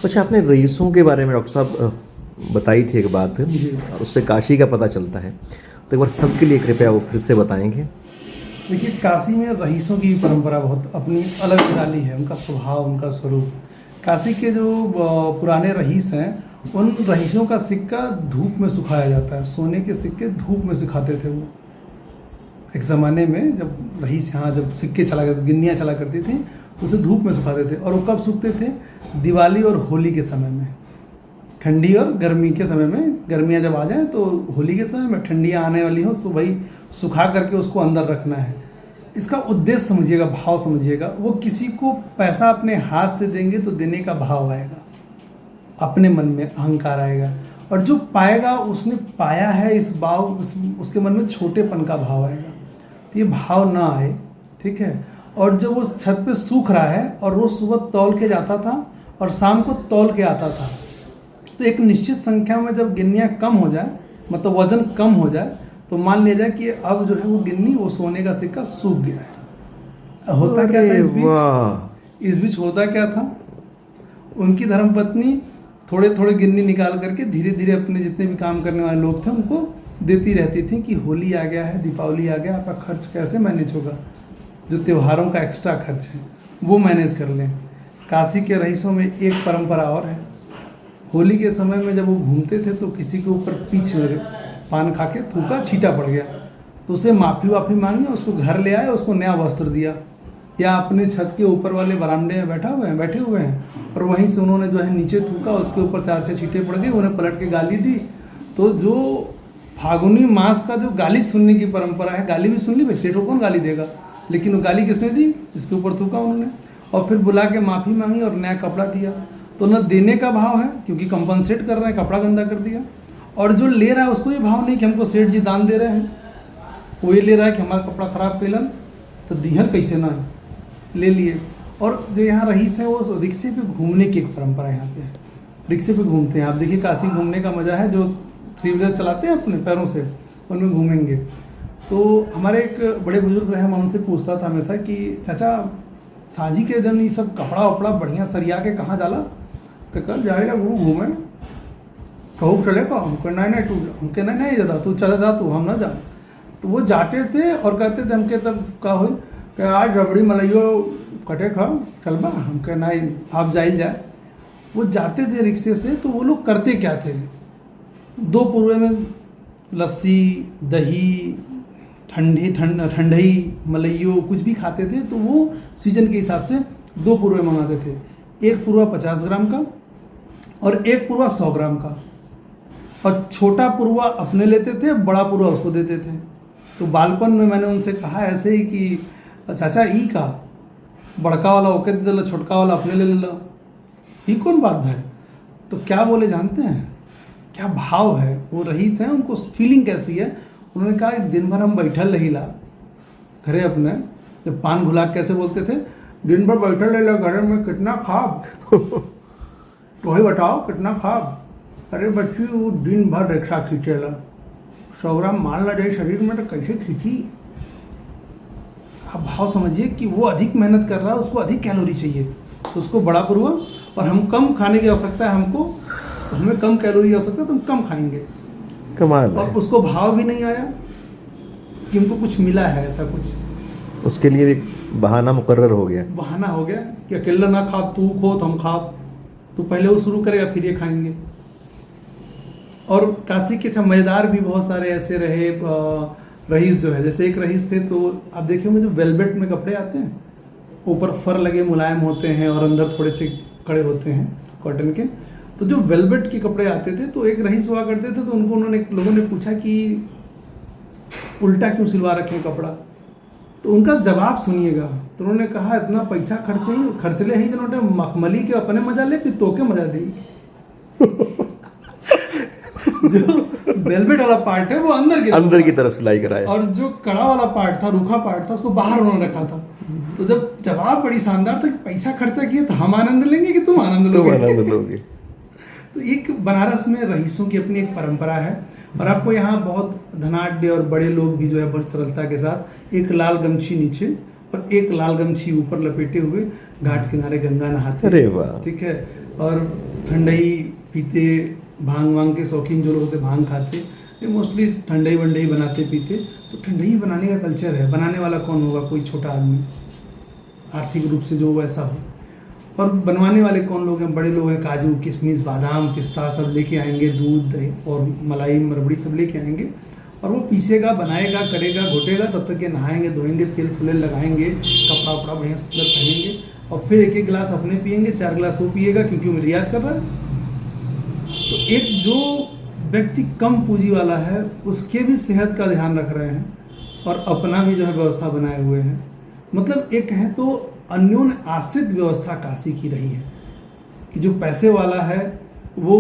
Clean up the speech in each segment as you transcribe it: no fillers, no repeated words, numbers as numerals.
अच्छा, आपने रईसों के बारे में डॉक्टर साहब बताई थी एक बात, और उससे काशी का पता चलता है, तो एक बार सबके लिए कृपया वो फिर से बताएंगे। देखिए, काशी में रईसों की परंपरा बहुत अपनी अलग निराली है, उनका स्वभाव, उनका स्वरूप। काशी के जो पुराने रईस हैं, उन रईसों का सिक्का धूप में सुखाया जाता है। सोने के सिक्के धूप में सुखाते थे वो। एक ज़माने में जब रईस यहाँ जब सिक्के चला करते, गिन्नियाँ चला करती थी, तो उसे धूप में सुखाते थे। और वो कब सूखते थे? दिवाली और होली के समय में, ठंडी और गर्मी के समय में। गर्मियाँ जब आ जाए तो होली के समय में, ठंडियाँ आने वाली हो तो भाई सुखा करके उसको अंदर रखना है। इसका उद्देश्य समझिएगा, भाव समझिएगा। वो किसी को पैसा अपने हाथ से देंगे तो देने का भाव आएगा, अपने मन में अहंकार आएगा, और जो पाएगा उसने पाया है इस भाव, उसके मन में छोटेपन का भाव आएगा। तो ये भाव ना आए, ठीक है। और जब वो छत पे सूख रहा है और रोज सुबह तौल के जाता था और शाम को तौल के आता था, तो एक निश्चित संख्या में जब गिन्नियाँ कम हो जाए, मतलब वजन कम हो जाए, तो मान लिया जाए कि अब जो है वो गिन्नी, वो सोने का सिक्का सूख गया है। होता क्या था इस बीच होता क्या था, उनकी धर्मपत्नी थोड़े थोड़े गिन्नी निकाल करके धीरे धीरे अपने जितने भी काम करने वाले लोग थे उनको देती रहती थी कि होली आ गया है, दीपावली आ गया, आपका खर्च कैसे मैनेज होगा, जो त्योहारों का एक्स्ट्रा खर्च है वो मैनेज कर लें। काशी के रईसों में एक परंपरा और है। होली के समय में जब वो घूमते थे तो किसी के ऊपर पीछ पान खा के थूका, छींटा पड़ गया, तो उसे माफ़ी वाफ़ी मांगी, उसको घर ले आए, उसको नया वस्त्र दिया। या अपने छत के ऊपर वाले बरामदे में बैठे हुए हैं और वहीं से उन्होंने जो है नीचे थूका, उसके ऊपर 4-6 छींटे पड़ गए, उन्हें पलट के गाली दी। तो जो फागुनी मास का जो गाली सुनने की परंपरा है, गाली भी सुन ली भाई, सेठ को कौन गाली देगा, लेकिन वो गाली किसने दी? इसके ऊपर थूका उन्होंने, और फिर बुला के माफ़ी मांगी और नया कपड़ा दिया। तो न देने का भाव है, क्योंकि कंपनसेट कर रहे हैं, कपड़ा गंदा कर दिया, और जो ले रहा है उसको ये भाव नहीं कि हमको सेठ जी दान दे रहे हैं, वो ये ले रहा है कि हमारा कपड़ा ख़राब कैलन तो दिहन कैसे ना ले लिए। और जो यहाँ रईस है वो रिक्शे पे घूमने की एक परंपरा यहाँ पे है, रिक्शे पे घूमते हैं। आप देखिए काशी घूमने का मज़ा है, जो थ्री व्हीलर चलाते हैं अपने पैरों से, उनमें घूमेंगे। तो हमारे एक बड़े बुजुर्ग रहे, मैं उनसे पूछता था हमेशा कि चाचा साझी के दिन ये सब कपड़ा वपड़ा बढ़िया सरिया के कहाँ जाला, तो कल जाएगा गुरु घूमे, कहूँ चले का, हमको नहीं तू, हमके नहीं ज़्यादा तू चला जा, तू हम ना जा। तो वो जाते थे और कहते थे हमके तब का हो कि आज रबड़ी मलाइयो कटे खा चल बा, हमके नहीं आप जाइल जाए। वो जाते थे रिक्शे से, तो वो लोग करते क्या थे, 2 पुरवे में लस्सी, दही, ठंडई, मलाइयो कुछ भी खाते थे। तो वो सीजन के हिसाब से 2 पुरवे मंगाते थे, 1 पुरवा 50 ग्राम का और 1 पुरवा 100 ग्राम का, और छोटा पुरवा अपने लेते थे, बड़ा पुरवा उसको देते थे। तो बालपन में मैंने उनसे कहा ऐसे ही कि चाचा ई का बड़का वाला ओके दे दिला, छोटका वाला अपने ले लो, ये कौन बात है? तो क्या बोले जानते हैं, क्या भाव है, वो रईस हैं, उनको फीलिंग कैसी है। उन्होंने कहा दिन भर हम बैठल रहीला घरे अपने, जब पान भुला कैसे बोलते थे, दिन भर बैठल रहीला घरे में, कितना खाब तो वही बताओ कितना खाब। अरे बच्ची वो दिन भर रिक्शा खींचेला, 100 ग्राम माल ना जाए शरीर में तो कैसे खींची। आप भाव समझिए कि वो अधिक मेहनत कर रहा है, उसको अधिक कैलोरी चाहिए, तो उसको बड़ा पुरवा, और हम कम खाने की आवश्यकता है हमको, तो हमें कम कैलोरी की आवश्यकता है तो हम कम खाएंगे। कमाल है। और उसको भाव भी नहीं आया कि हमको कुछ मिला है ऐसा कुछ, उसके लिए एक बहाना मुकर्रर हो गया, बहाना हो गया कि अकेला ना खा, तू खो तो हम खा, तो पहले वो शुरू करेगा फिर ये खाएंगे। और काशी के मज़ेदार भी बहुत सारे ऐसे रहे रईस जो है, जैसे एक रईस थे, तो आप देखिए मुझे वेलवेट में कपड़े आते हैं, ऊपर फर लगे मुलायम होते हैं और अंदर थोड़े से कड़े होते हैं कॉटन के। तो जो वेलवेट के कपड़े आते थे, तो एक रईस हुआ करते थे, तो लोगों ने पूछा कि उल्टा क्यों सिलवा रखे कपड़ा। तो उनका जवाब सुनिएगा। तो उन्होंने कहा इतना पैसा खर्चले ही जनोटे मखमली के अपने मजा ले, फिर तो के मजा दी। जो वेलवेट वाला पार्ट है वो अंदर की तरफ सिलाई कराया, और जो कड़ा वाला पार्ट था, रूखा पार्ट था, उसको बाहर उन्होंने रखा था। तो जब जवाब बड़ी शानदार था कि पैसा खर्चा किए तो हम आनंद लेंगे कि तुम आनंद लोगे। तो एक बनारस में रईसों की अपनी एक परंपरा है, और आपको यहाँ बहुत धनाढ्य और बड़े लोग भी जो है बड़ी सरलता के साथ एक लाल गमछी नीचे और एक लाल गमछी ऊपर लपेटे हुए घाट किनारे गंगा नहाते। अरे वाह, ठीक है। और ठंडई पीते, भांग वांग के शौकीन जो लोग होते भांग खाते, ये मोस्टली ठंडई वंडई बनाते पीते। तो ठंडई बनाने का कल्चर है। बनाने वाला कौन होगा? कोई छोटा आदमी, आर्थिक रूप से जो वैसा हो। और बनवाने वाले कौन लोग हैं? बड़े लोग हैं, काजू किशमिश बादाम पिस्ता सब लेके आएंगे, दूध दही और मलाई रबड़ी सब लेके आएंगे, और वो पीसेगा, बनाएगा, करेगा, घोटेगा, तब तक ये नहाएंगे धोएंगे, तेल फुले लगाएंगे, कपड़ा वपड़ा बढ़िया सुंदर पहनेंगे, और फिर एक एक गिलास अपने पियेंगे, 4 गिलास वो पिएगा, क्योंकि वो रियाज कर रहा है। तो एक जो व्यक्ति कम पूंजी वाला है उसके भी सेहत का ध्यान रख रहे हैं और अपना भी जो है व्यवस्था बनाए हुए हैं। मतलब एक कहें तो अन्योन आश्रित व्यवस्था काशी की रही है कि जो पैसे वाला है वो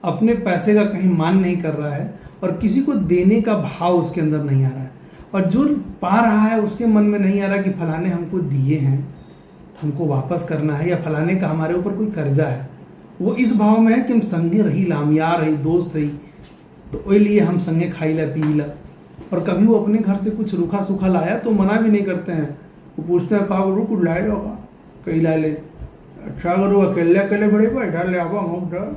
अपने पैसे का कहीं मान नहीं कर रहा है और किसी को देने का भाव उसके अंदर नहीं आ रहा है, और जो पा रहा है उसके मन में नहीं आ रहा कि फलाने हमको दिए हैं हमको वापस करना है, या फलाने का हमारे ऊपर कोई कर्जा है। वो इस भाव में है कि हम संगे रही, लामियार रही, दोस्त रही, तो वही लिए हम संगे खाई ला पी ला। और कभी वो अपने घर से कुछ रूखा सूखा लाया तो मना भी नहीं करते हैं, वो पूछते हैं कहा करो कुछ लाए होगा, कहीं ला ले, अच्छा करो अकेले अकेले बड़े बैठा ले आवा हम।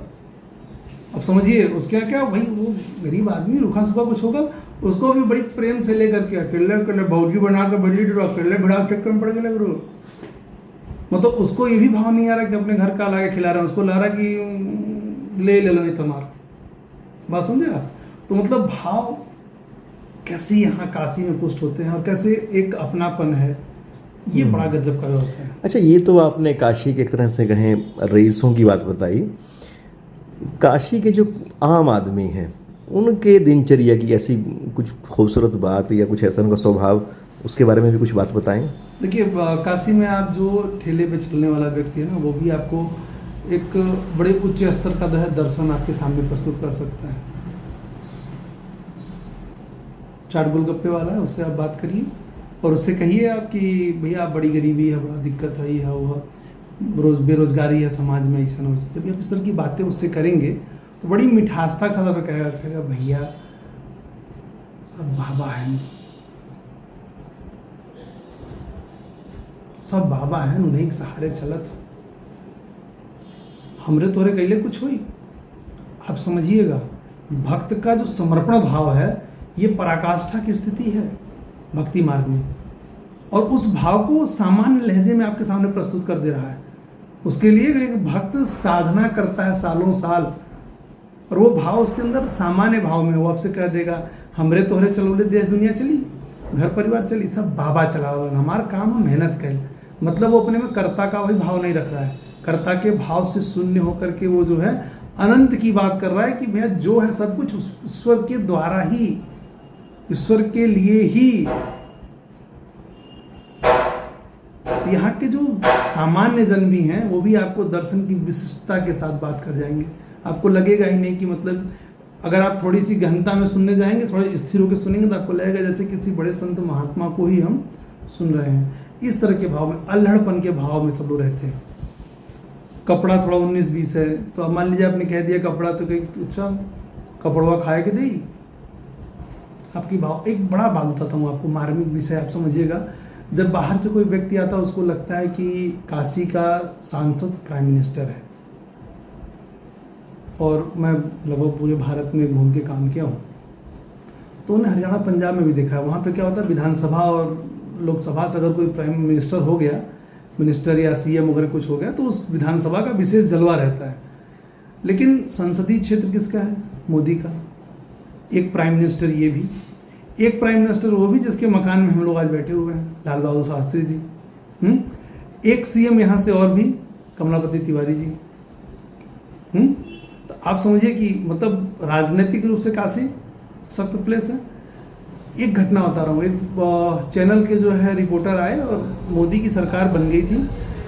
अब समझिए उसके क्या भाई, वो गरीब आदमी रूखा सूखा कुछ होगा, उसको भी बड़ी प्रेम से लेकर के अकेले अकेले भौजी बना कर बैठी डरो, अकेले भिड़ा चक्कर में पड़ गए लग। मतलब उसको ये भी भाव नहीं आ रहा कि अपने घर का ला के खिला रहा है, उसको ला रहा कि ले लो नहीं तुम्हारा। बात समझे आप? तो मतलब भाव कैसे यहाँ काशी में पुष्ट होते हैं और कैसे एक अपनापन है, ये बड़ा गजब का व्यवस्था है। अच्छा, ये तो आपने काशी के एक तरह से कहें रईसों की बात बताई। काशी के जो आम आदमी हैं उनके दिनचर्या की ऐसी कुछ खूबसूरत बात या कुछ ऐसा उनका स्वभाव, उसके बारे में भी कुछ बात बताएं। देखिए काशी में आप जो ठेले पे चलने वाला व्यक्ति है ना, वो भी आपको एक बड़े उच्च स्तर का दर्शन आपके सामने प्रस्तुत कर सकता है। चाट गोलगप्पे वाला है, उससे आप बात करिए और उससे कहिए आप कि भैया बड़ी गरीबी है, बड़ा दिक्कत है, ये है वो है, बेरोजगारी है समाज में, ऐसा ना वैसा। जब आप इस तरह की बातें उससे करेंगे तो बड़ी मिठासता के साथ कहेगा भैया सब बाबा हैं, सब बाबा हैं, उन्हीं के सहारे चलत हमरे तोरे कैले कुछ हुई। आप समझिएगा भक्त का जो समर्पण भाव है ये पराकाष्ठा की स्थिति है भक्ति मार्ग में, और उस भाव को सामान्य लहजे में आपके सामने प्रस्तुत कर दे रहा है। उसके लिए एक भक्त साधना करता है सालों साल, और वो भाव उसके अंदर सामान्य भाव में वो आपसे कह देगा हमरे तोहरे चलोले देश दुनिया चली, घर परिवार चली, सब बाबा चलाओ, हमारा काम है मेहनत कर। मतलब वो अपने में कर्ता का वही भाव नहीं रख रहा है, कर्ता के भाव से शून्य होकर के वो जो है अनंत की बात कर रहा है कि भैया जो है सब कुछ ईश्वर के द्वारा ही, ईश्वर के लिए ही। यहाँ के जो सामान्य जन भी हैं वो भी आपको दर्शन की विशिष्टता के साथ बात कर जाएंगे। आपको लगेगा ही नहीं कि मतलब अगर आप थोड़ी सी गहनता में सुनने जाएंगे, थोड़े स्थिर होकर सुनेंगे तो आपको लगेगा जैसे किसी बड़े संत महात्मा को ही हम सुन रहे हैं। इस तरह के भाव में, अल्हड़पन के भाव में सब लोग रहते हैं। कपड़ा थोड़ा 19-20 है तो अब मान लीजिए आपने कह दिया कपड़ा, तो कहीं अच्छा कपड़वा खाए के दे आपकी भाव। एक बड़ा बात बताता हूँ आपको, मार्मिक विषय आप समझिएगा। जब बाहर से कोई व्यक्ति आता है उसको लगता है कि काशी का सांसद प्राइम मिनिस्टर है, और मैं लगभग पूरे भारत में घूम के काम किया हूँ, तो उन्हें हरियाणा पंजाब में भी देखा है। वहाँ पे क्या होता है, विधानसभा और लोकसभा से अगर कोई प्राइम मिनिस्टर हो गया, मिनिस्टर या सीएम वगैरह कुछ हो गया, तो उस विधानसभा का विशेष जलवा रहता है। लेकिन संसदीय क्षेत्र किसका है? मोदी का। एक प्राइम मिनिस्टर ये भी, एक प्राइम मिनिस्टर वो भी जिसके मकान में हम लोग आज बैठे हुए हैं, लाल बहादुर शास्त्री जी। एक सीएम यहाँ से और भी, कमलापति तिवारी जी। तो आप समझिए कि मतलब राजनीतिक रूप से काशी सख्त प्लेस है। एक घटना बता रहा हूँ, एक चैनल के जो है रिपोर्टर आए और मोदी की सरकार बन गई थी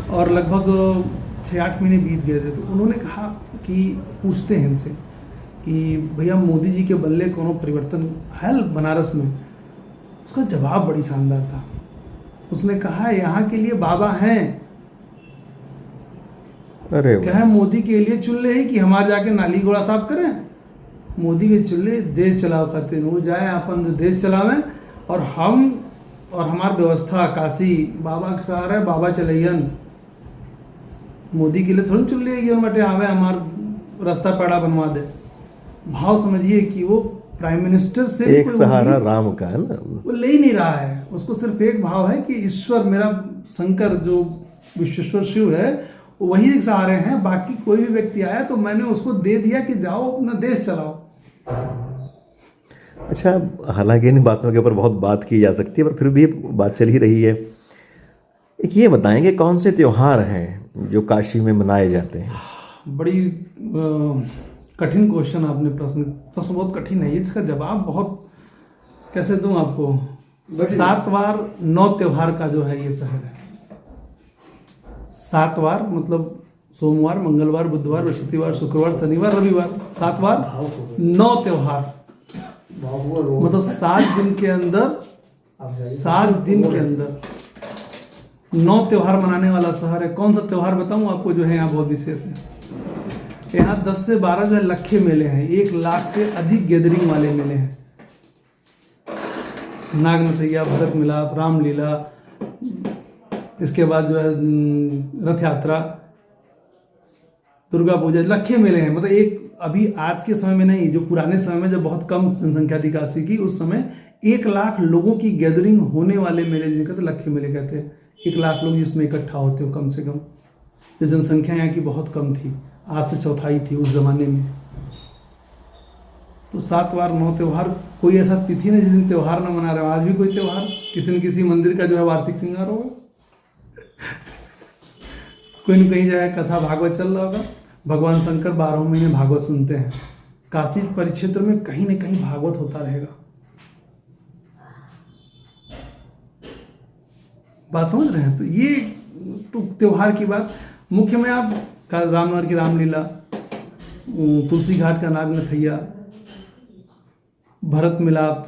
और लगभग 6-8 महीने बीत गए थे, तो उन्होंने कहा कि पूछते हैं इनसे कि भैया मोदी जी के बल्ले कोनो परिवर्तन है बनारस में? उसका जवाब बड़ी शानदार था। उसने कहा यहाँ के लिए बाबा हैं। अरे क्या है, मोदी के लिए चुल्ले है कि हमारे जाके नाली घोड़ा साफ करें? मोदी के चुल्ले देश चलाओ खाते, वो जाए अपन देश चलावें, और हम और हमार व्यवस्था काशी बाबा के सहारे, बाबा चलैयन। मोदी के लिए थोड़ी चुन लिया कि उनमें आवे हमार रास्ता पैड़ा बनवा दे। भाव समझिए कि वो प्राइम मिनिस्टर से भी एक कोई सहारा उम्मीद राम का है ना। वो ले ही नहीं रहा है। उसको सिर्फ एक भाव है कि ईश्वर, मेरा शंकर जो विश्वेश्वर शिव है, वही एक सहारे हैं। बाकी कोई भी व्यक्ति आया तो मैंने उसको दे दिया कि जाओ अपना देश चलाओ। अच्छा, हालांकि इन बातों के ऊपर बहुत बात की जा सकती है, पर फिर भी बात चल ही रही है। एक ये बताएंगे कौन से त्योहार हैं जो काशी में मनाए जाते हैं? बड़ी कठिन क्वेश्चन आपने प्रश्न बहुत कठिन है। इसका जवाब बहुत कैसे दूं आपको। 7 वार 9 त्योहार का जो है ये शहर है। 7 वार मतलब सोमवार, मंगलवार, बुधवार, बृहस्पतिवार, शुक्रवार, शनिवार, रविवार। 7 वार 9 त्योहार, मतलब 7 दिन के अंदर 9 त्योहार मनाने वाला शहर है। कौन सा त्योहार बताऊं आपको जो है यहाँ बहुत विशेष है। यहाँ 10 से 12 जो है लखे मेले हैं। 1 लाख से अधिक गैदरिंग वाले मेले हैं। नागनथैया, भरत मिलाप, रामलीला, इसके बाद जो है रथ यात्रा, दुर्गा पूजा, लखे मेले हैं। मतलब एक अभी आज के समय में नहीं, जो पुराने समय में जब बहुत कम जनसंख्या थी काशी की, उस समय 1 लाख लोगों की गैदरिंग होने वाले मेले जिनको तो लखे मेले कहते हैं। 1 लाख लोग इसमें इकट्ठा होते हो कम से कम। जो जनसंख्या यहाँ की बहुत कम थी, आज से चौथाई थी उस जमाने में। तो 7 वार 9 त्योहार, कोई ऐसा तिथि नहीं जिस दिन त्योहार ना मना रहे हो। आज भी कोई त्योहार, किसी न किसी मंदिर का जो है वार्षिक श्रृंगार होगा। कोई न कहीं जो है कथा भागवत चल रहा होगा। भगवान शंकर 12 महीने भागवत सुनते हैं। काशी परिक्षेत्र में कहीं न कहीं भागवत होता रहेगा। बात समझ रहे हैं? तो ये तो त्योहार की बात। मुख्य में आप रामनगर की रामलीला, तुलसी घाट का नागनथैया, भरत मिलाप,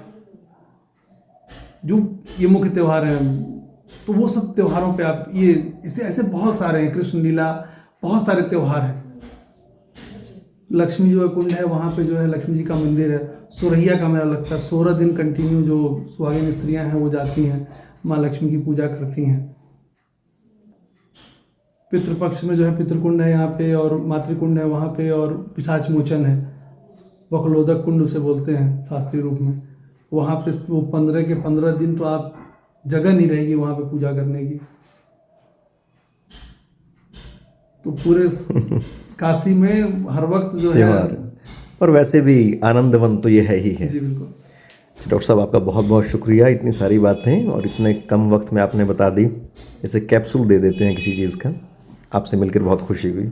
जो ये मुख्य त्योहार हैं। तो वो सब त्योहारों पे आप ये इसे ऐसे बहुत सारे हैं। कृष्ण लीला, बहुत सारे त्योहार हैं। लक्ष्मी जो है कुंड है, वहाँ पे जो है लक्ष्मी जी का मंदिर है। सोरहिया का मेला लगता है। 16 दिन कंटिन्यू जो सुहागिन स्त्रियां हैं वो जाती हैं, माँ लक्ष्मी की पूजा करती हैं। पितृपक्ष में जो है पितृकुंड है यहाँ पे, और मातृकुंड है वहाँ पे, और पिशाच मोचन है। बकलोदक कुंड उसे बोलते हैं शास्त्रीय रूप में। वहाँ पे वो 15 के 15 दिन तो आप जगह नहीं रहेगी वहाँ पे पूजा करने की। तो पूरे काशी में हर वक्त जो है पर वैसे भी आनंदवन तो ये है ही है। जी बिल्कुल। डॉक्टर साहब, आपका बहुत बहुत शुक्रिया, इतनी सारी बातें और इतने कम वक्त में आपने बता दी। जैसे कैप्सूल दे देते हैं किसी चीज़ का। आपसे मिलकर बहुत खुशी हुई।